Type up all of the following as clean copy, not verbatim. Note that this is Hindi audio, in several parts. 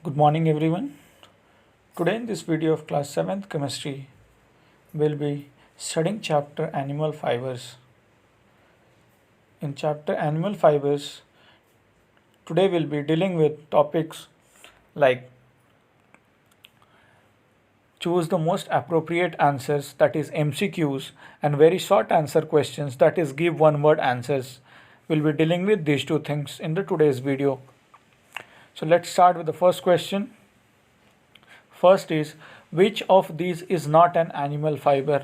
Good morning everyone. Today in this video of class 7th chemistry, we'll be studying chapter animal fibers. In chapter animal fibers, today we'll be dealing with topics like choose the most appropriate answers, that is MCQs, and very short answer questions, that is give one word answers. We'll be dealing with these two things in the today's video. So let's start with the first question. First is which of these is not an animal fiber.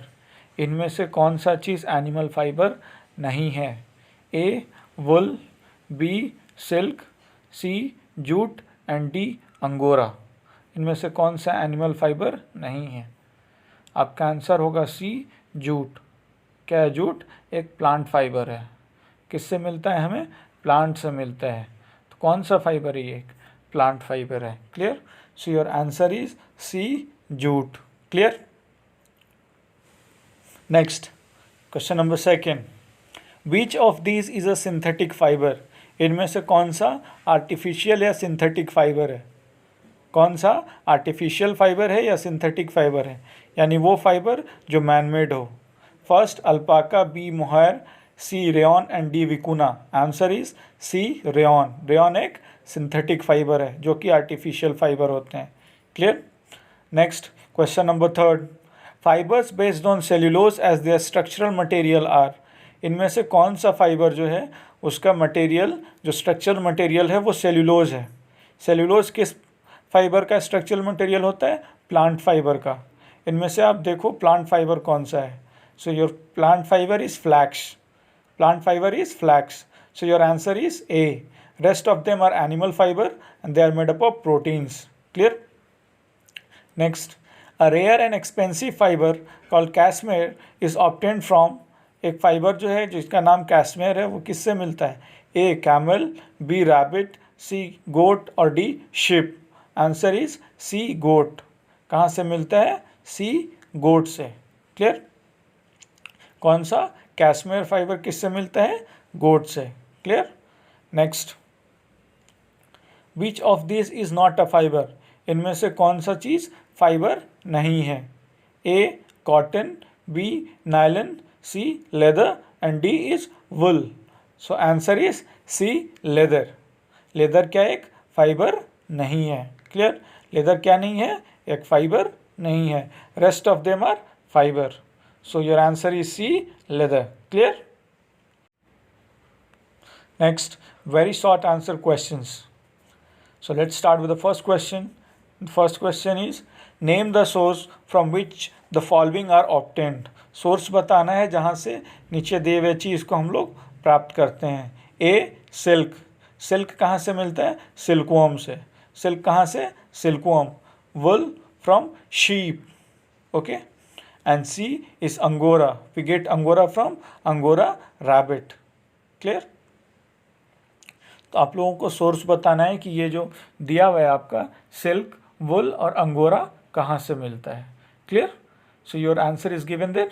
इनमें से कौन सा चीज़ एनिमल फाइबर नहीं है. A wool, B silk, C jute and D angora. इनमें से कौन सा एनिमल फाइबर नहीं है. आपका आंसर होगा सी जूट. क्या है जूट? एक प्लांट फाइबर है. किससे मिलता है हमें? प्लांट से मिलता है. तो कौन सा फाइबर है ये? एक प्लांट फाइबर है. Clear. So your answer is C, jute. Clear? Next, question number second. Which of these is a synthetic fiber? इनमें से कौन सा आर्टिफिशियल या सिंथेटिक फाइबर है? कौन सा आर्टिफिशियल फाइबर है या सिंथेटिक फाइबर है? यानी वो फाइबर जो मैनमेड हो. First alpaca, B mohair, C rayon and D vicuna. Answer is C rayon. Rayon एक सिंथेटिक फाइबर है जो कि आर्टिफिशियल फाइबर होते हैं. Clear. Next question number third. Fibers based on cellulose as their structural material are. इनमें से कौन सा फाइबर जो है उसका मटेरियल, जो स्ट्रक्चरल मटेरियल है वो सेल्यूलोज है. सेल्यूलोज किस फाइबर का स्ट्रक्चरल मटेरियल होता है? प्लांट फाइबर का. इनमें से आप देखो प्लांट फाइबर कौन सा है. So your plant fibre is flax. Plant fibre is flax. So your answer is A. Rest of them are animal fiber and they are made up of proteins. Clear? Next, a rare and expensive fiber called cashmere is obtained from. एक फाइबर जो है जिसका नाम कैशमेयर है वो किससे मिलता है? A. camel, B. rabbit, C. goat और D. sheep. Answer is C. goat. कहाँ से मिलता है? C. goat से. क्लियर. कौन सा कैशमेयर फाइबर किससे मिलता है? गोट से. Clear. Next, which of this is not a fiber. इनमें से कौन सा चीज़ फाइबर नहीं है? A cotton, B nylon, C leather and D is wool. So answer is C leather. Leather क्या एक फाइबर नहीं है. क्लियर. लेदर क्या नहीं है? एक फाइबर नहीं है. Rest of them are fibre. So your answer is C leather. Clear. Next, very short answer questions. So let's start with the first question. The first question is, name the source from which the following are obtained. Source बताना है जहाँ से नीचे दिए हुए चीज़ को हम लोग प्राप्त करते हैं. ए सिल्क. सिल्क कहाँ से मिलता है? सिल्कवर्म से. सिल्क कहाँ से? Silkworm. Wool from sheep. Okay. And C is angora. We get angora from angora rabbit. Clear. तो आप लोगों को सोर्स बताना है कि ये जो दिया हुआ है आपका सिल्क, वुल और अंगोरा कहाँ से मिलता है. Clear. So your answer is given there.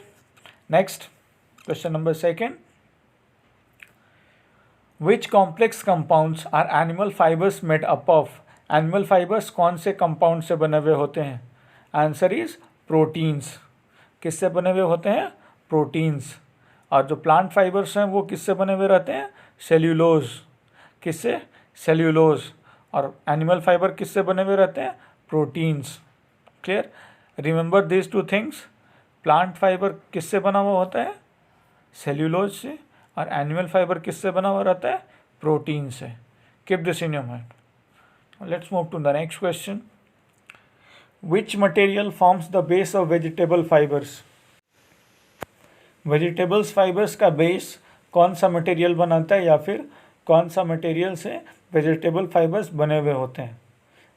Next question number second. Which complex compounds are animal fibres made up of. Animal fibres कौन से कंपाउंड से बने हुए होते हैं? Answer is proteins. किससे बने हुए होते हैं? प्रोटीन्स. और जो प्लांट फाइबर्स हैं वो किससे बने हुए रहते हैं? सेल्यूलोज. किससे? सेल्यूलोज. और एनिमल फाइबर किससे बने हुए रहते हैं? Proteins. Clear. Remember this two things. Plant fibre किससे बना हुआ होता है? सेल्यूलोज से. और एनिमल फाइबर किससे बना हुआ रहता है? प्रोटीन से. Keep this in your mind. Let's move to the next question. Which material forms the base of vegetable fibres. Vegetables fibres का बेस कौन सा मटेरियल बनाता है या फिर कौन सा मटेरियल से वेजिटेबल फाइबर्स बने हुए होते हैं?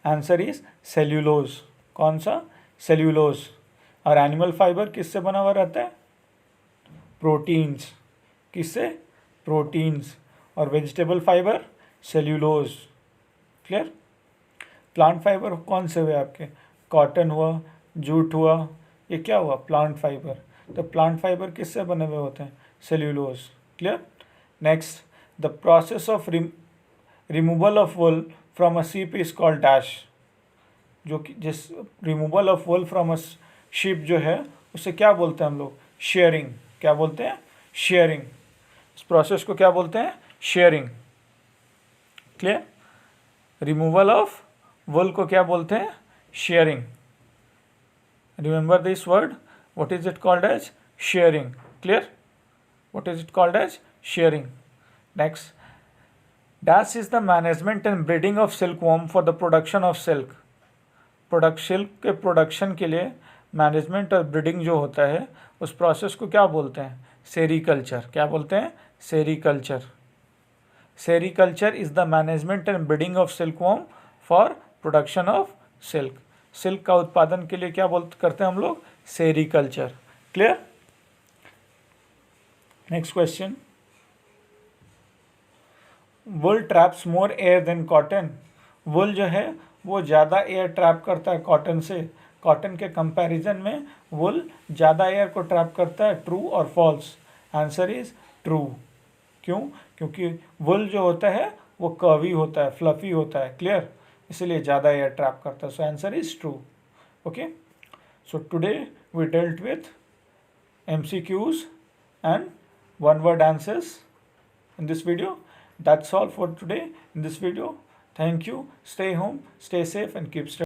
Answer is cellulose. कौन सा? सेल्यूलोज. और एनिमल फाइबर किससे बना हुआ रहता है? प्रोटीन्स. किससे? प्रोटीन्स. और vegetable fibre cellulose. Clear. Plant fibre कौन से हुए आपके? कॉटन हुआ, जूट हुआ, ये क्या हुआ? Plant fibre. तो प्लांट फाइबर किससे बने हुए होते हैं? Cellulose. Clear. Next, the process of removal of wool from a sheep is called dash. जो कि जिस removal of wool from a sheep जो है उसे क्या बोलते हैं हम लोग? शेयरिंग। क्या बोलते हैं? शेयरिंग। इस प्रोसेस को क्या बोलते हैं? Shearing. Clear? Removal of wool को क्या बोलते हैं? Shearing. Remember this word, what is it called as? Shearing. Clear? What is it called as? Shearing. Next, dash is the management and breeding of silkworm for the production of silk. Silk के प्रोडक्शन के लिए मैनेजमेंट और ब्रीडिंग जो होता है उस प्रोसेस को क्या बोलते हैं? सेरीकल्चर। क्या बोलते हैं? Sericulture. Sericulture is the management and breeding of silkworm for production of silk. Silk का उत्पादन के लिए क्या करते हैं हम लोग? Sericulture. Clear? Next question, wool traps more air than cotton. Wool जो है वो ज़्यादा एयर ट्रैप करता है कॉटन से। कॉटन के कंपैरिजन में वुल ज़्यादा एयर को ट्रैप करता है। ट्रू और फॉल्स? Answer is true. क्यों? क्योंकि वुल जो होता है वो कर्वी होता है, फ्लफी होता है। क्लियर? इसीलिए ज़्यादा एयर ट्रैप करता है। So answer is true. Okay, so today we dealt with MCQs and one word answers in this video. That's all for today in this video. Thank you. Stay home, stay safe and keep studying.